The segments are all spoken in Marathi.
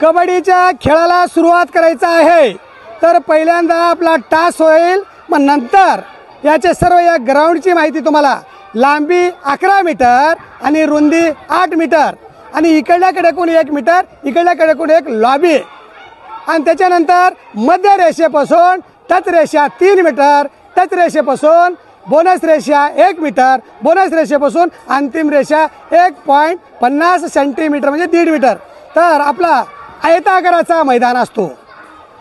कबड्डीच्या खेळाला सुरुवात करायचा आहे तर पहिल्यांदा आपला टास होईल, मग नंतर याचे सर्व या ग्राउंडची माहिती तुम्हाला. लांबी 11 मीटर आणि रुंदी 8 मीटर आणि इकडल्याकडे कोण 1 मीटर, इकडल्याकडे कोण 1 लॉबी. आणि त्याच्यानंतर मध्य रेषेपासून टच रेषा 3 मीटर, टच रेषेपासून बोनस रेषा 1 मीटर, बोनस रेषेपासून अंतिम रेषा 1.50 सेंटीमीटर म्हणजे 1.5 मीटर. तर आपला आयताकाराचा मैदान असतो.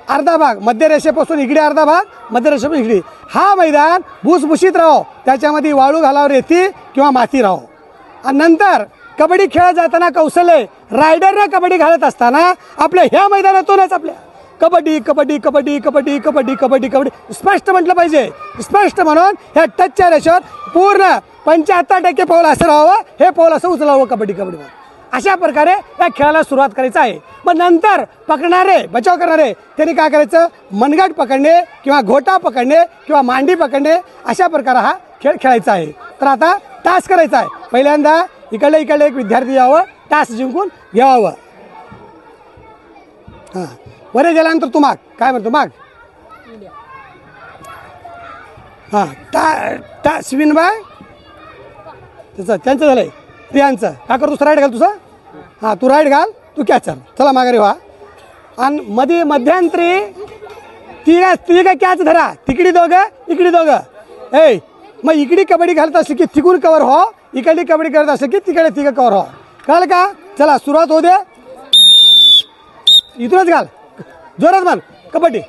अर्धा भाग मध्य रेषेपासून इकडे, अर्धा भाग मध्य रेषेपासून इकडे. हा मैदान भुसभुशीत राहो, त्याच्यामध्ये वाळू घालावर रेती किंवा माती राहो. आणि नंतर कबड्डी खेळत जाताना कौशल्य रायडरने कबड्डी घालत असताना आपल्या ह्या मैदानातूनच आपल्या कबड्डी कबड्डी कबड्डी कबड्डी कबड्डी कबड्डी कबड्डी स्पष्ट म्हटलं पाहिजे. स्पष्ट म्हणून ह्या टचच्या रेषेवर पूर्ण 75% पाऊल असं राहावं, हे पाऊल असं उचलावं कबड्डी कबड्डी. अशा प्रकारे या खेळाला सुरुवात करायचं आहे. मग नंतर पकडणारे, बचाव करणारे त्यांनी काय करायचं, मनगट पकडणे किंवा घोटा पकडणे किंवा मांडी पकडणे अशा प्रकारे हा खेळ खेळायचा आहे. तर आता टास करायचा आहे. पहिल्यांदा इकडले एक विद्यार्थी यावं, टास जिंकून घ्यावं. हां, वरे गेल्यानंतर तू माग, काय म्हणतो माग. हां, अश्विन बाय त्याचं त्यांचं झालंय, प्रियांचं काय करतो, तू राईट घाल तुझं. हां, तू राईट घाल, तू कॅचर. चला माघारी व्हा. आणि मध्ये मध्यंतरी तिघ कॅच धरा, तिकडी दोघं इकडी दोघं. ए मग इकडी कबड्डी घालत असली की तिकून कवर हो, इकडली कबड्डी करत असली की तिकडे तिघं कवर हो. कळलं का. चला सुरुवात होऊ दे. इथूनच घाल, जोरात म्हण कबड्डी.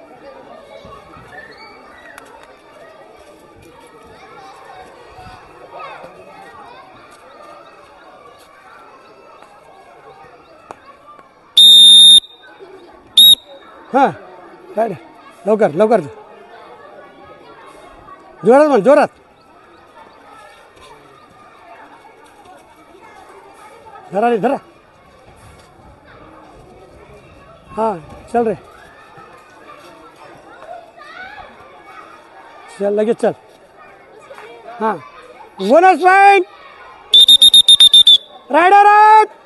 हां, लवकर लवकर, जोरात म्हण, जोरात. धरा रे धरा. हां, चल रे, चल लगेच चल. हां, bonus point raider out.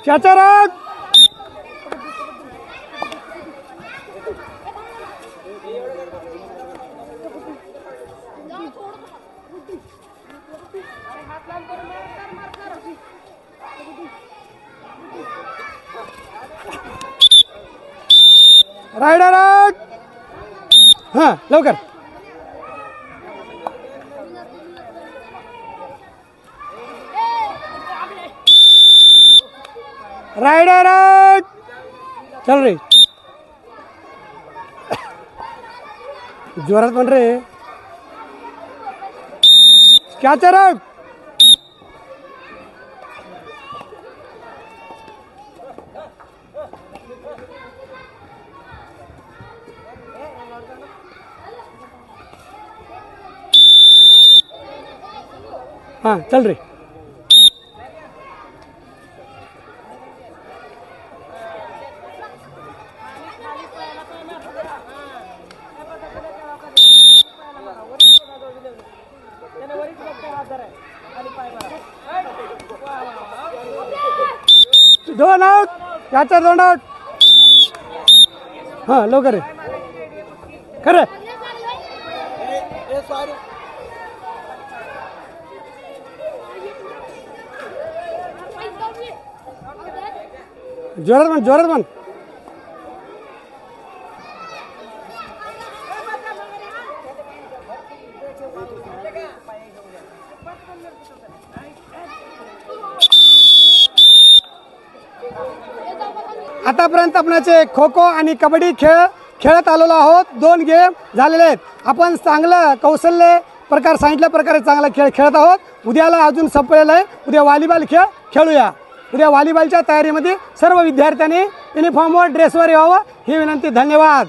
Catcher out. Raider out. हां, लवकर. Raider out. चल रे, जोरात म्हण रे. Catcher out. हां, चल रे. दोन आउट, कॅचर 2 आउट. हां, लवकर रे, खरं. जोरात म्हण, जोरात म्हण. आतापर्यंत आपणाचे खो खो आणि कबड्डी खेळत आलेलो आहोत. 2 गेम झालेले आहेत. आपण चांगलं कौशल्य प्रकार सांगितल्या प्रकारे चांगला खेळ खेळत आहोत. उद्याला अजून संपलेलं आहे. उद्या व्हॉलीबॉल खेळूया. उद्या व्हॉलीबॉलच्या तयारीमध्ये सर्व विद्यार्थ्यांनी युनिफॉर्मवर ड्रेसवर यावं ही विनंती. धन्यवाद.